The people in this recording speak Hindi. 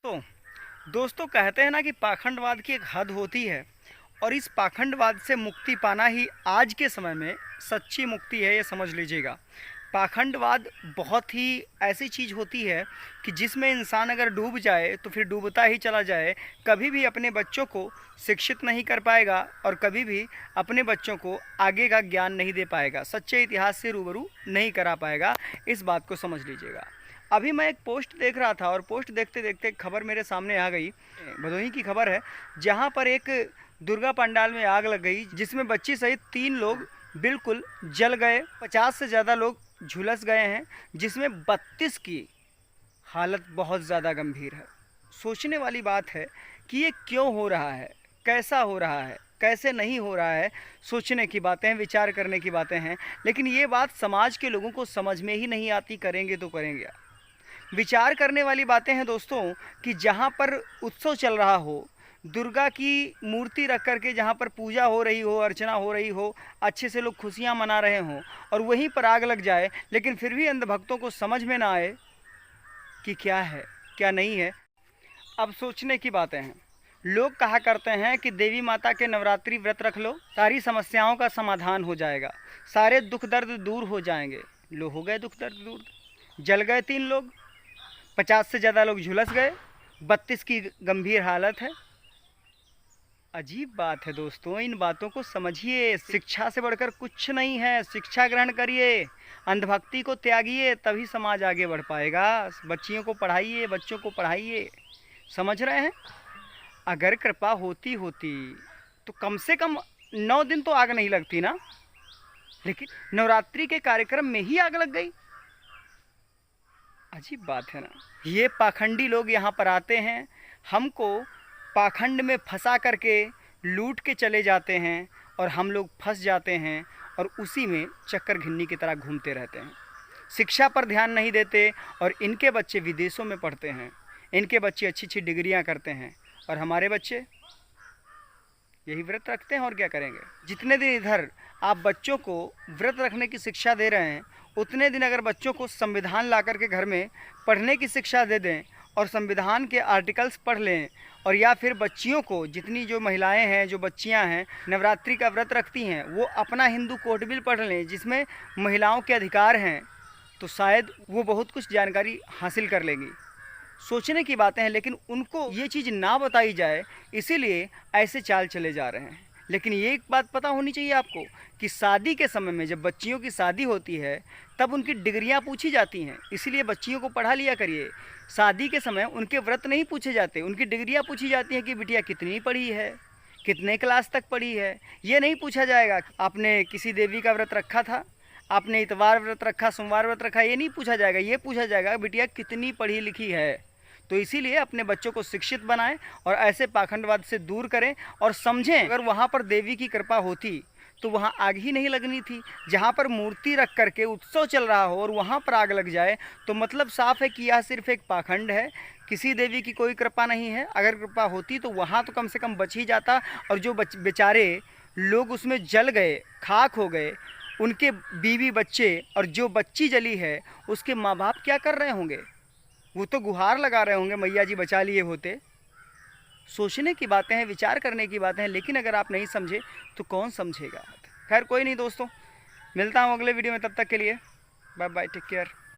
तो दोस्तों कहते हैं ना कि पाखंडवाद की एक हद होती है और इस पाखंडवाद से मुक्ति पाना ही आज के समय में सच्ची मुक्ति है, ये समझ लीजिएगा। पाखंडवाद बहुत ही ऐसी चीज़ होती है कि जिसमें इंसान अगर डूब जाए तो फिर डूबता ही चला जाए, कभी भी अपने बच्चों को शिक्षित नहीं कर पाएगा और कभी भी अपने बच्चों को आगे का ज्ञान नहीं दे पाएगा, सच्चे इतिहास से रूबरू नहीं करा पाएगा। इस बात को समझ लीजिएगा। अभी मैं एक पोस्ट देख रहा था और पोस्ट देखते देखते एक खबर मेरे सामने आ गई। भदोही की खबर है, जहां पर एक दुर्गा पंडाल में आग लग गई जिसमें बच्ची सहित 3 लोग बिल्कुल जल गए। 50 से ज़्यादा लोग झुलस गए हैं, जिसमें 32 की हालत बहुत ज़्यादा गंभीर है। सोचने वाली बात है कि ये क्यों हो रहा है, कैसा हो रहा है, कैसे नहीं हो रहा है। सोचने की बातें हैं, विचार करने की बातें हैं, लेकिन ये बात समाज के लोगों को समझ में ही नहीं आती। करेंगे तो करेंगे। विचार करने वाली बातें हैं दोस्तों कि जहाँ पर उत्सव चल रहा हो, दुर्गा की मूर्ति रख करके जहाँ पर पूजा हो रही हो, अर्चना हो रही हो, अच्छे से लोग खुशियाँ मना रहे हों और वहीं पर आग लग जाए, लेकिन फिर भी अंधभक्तों को समझ में ना आए कि क्या है क्या नहीं है। अब सोचने की बातें हैं। लोग कहा करते हैं कि देवी माता के नवरात्रि व्रत रख लो, सारी समस्याओं का समाधान हो जाएगा, सारे दुख दर्द दूर हो जाएंगे। लो, हो गए दुख दर्द दूर। जल गए 3 लोग, 50 से ज़्यादा लोग झुलस गए, 32 की गंभीर हालत है। अजीब बात है दोस्तों, इन बातों को समझिए। शिक्षा से बढ़कर कुछ नहीं है। शिक्षा ग्रहण करिए, अंधभक्ति को त्यागिए, तभी समाज आगे बढ़ पाएगा। बच्चियों को पढ़ाइए, बच्चों को पढ़ाइए। समझ रहे हैं? अगर कृपा होती तो कम से कम 9 दिन तो आग नहीं लगती ना, लेकिन नवरात्रि के कार्यक्रम में ही आग लग गई। अजीब बात है ना। ये पाखंडी लोग यहाँ पर आते हैं, हमको पाखंड में फंसा करके लूट के चले जाते हैं और हम लोग फंस जाते हैं और उसी में चक्कर घिन्नी की तरह घूमते रहते हैं। शिक्षा पर ध्यान नहीं देते और इनके बच्चे विदेशों में पढ़ते हैं, इनके बच्चे अच्छी अच्छी डिग्रियां करते हैं और हमारे बच्चे यही व्रत रखते हैं और क्या करेंगे। जितने दिन इधर आप बच्चों को व्रत रखने की शिक्षा दे रहे हैं, उतने दिन अगर बच्चों को संविधान ला करके घर में पढ़ने की शिक्षा दे दें और संविधान के आर्टिकल्स पढ़ लें, और या फिर बच्चियों को, जितनी जो महिलाएं हैं, जो बच्चियां हैं नवरात्रि का व्रत रखती हैं, वो अपना हिंदू कोड बिल पढ़ लें जिसमें महिलाओं के अधिकार हैं, तो शायद वो बहुत कुछ जानकारी हासिल कर लेंगी। सोचने की बातें हैं, लेकिन उनको ये चीज़ ना बताई जाए, इसीलिए ऐसे चाल चले जा रहे हैं। लेकिन ये एक बात पता होनी चाहिए आपको कि शादी के समय में जब बच्चियों की शादी होती है तब उनकी डिग्रियां पूछी जाती हैं, इसीलिए बच्चियों को पढ़ा लिया करिए। शादी के समय उनके व्रत नहीं पूछे जाते, उनकी डिग्रियां पूछी जाती हैं कि बिटिया कितनी पढ़ी है, कितने क्लास तक पढ़ी है। ये नहीं पूछा जाएगा आपने किसी देवी का व्रत रखा था, आपने इतवार व्रत रखा, सोमवार व्रत रखा, ये नहीं पूछा जाएगा। ये पूछा जाएगा बिटिया कितनी पढ़ी लिखी है। तो इसीलिए अपने बच्चों को शिक्षित बनाएं और ऐसे पाखंडवाद से दूर करें और समझें, अगर वहाँ पर देवी की कृपा होती तो वहाँ आग ही नहीं लगनी थी। जहाँ पर मूर्ति रख करके उत्सव चल रहा हो और वहाँ पर आग लग जाए तो मतलब साफ है कि यह सिर्फ एक पाखंड है, किसी देवी की कोई कृपा नहीं है। अगर कृपा होती तो वहाँ तो कम से कम बच ही जाता, और जो बेचारे लोग उसमें जल गए, खाक हो गए, उनके बीवी बच्चे, और जो बच्ची जली है उसके माँ बाप क्या कर रहे होंगे? वो तो गुहार लगा रहे होंगे, मैया जी बचा लिए होते। सोचने की बातें हैं, विचार करने की बातें हैं, लेकिन अगर आप नहीं समझे तो कौन समझेगा। खैर कोई नहीं दोस्तों, मिलता हूँ अगले वीडियो में, तब तक के लिए बाय बाय, टेक केयर।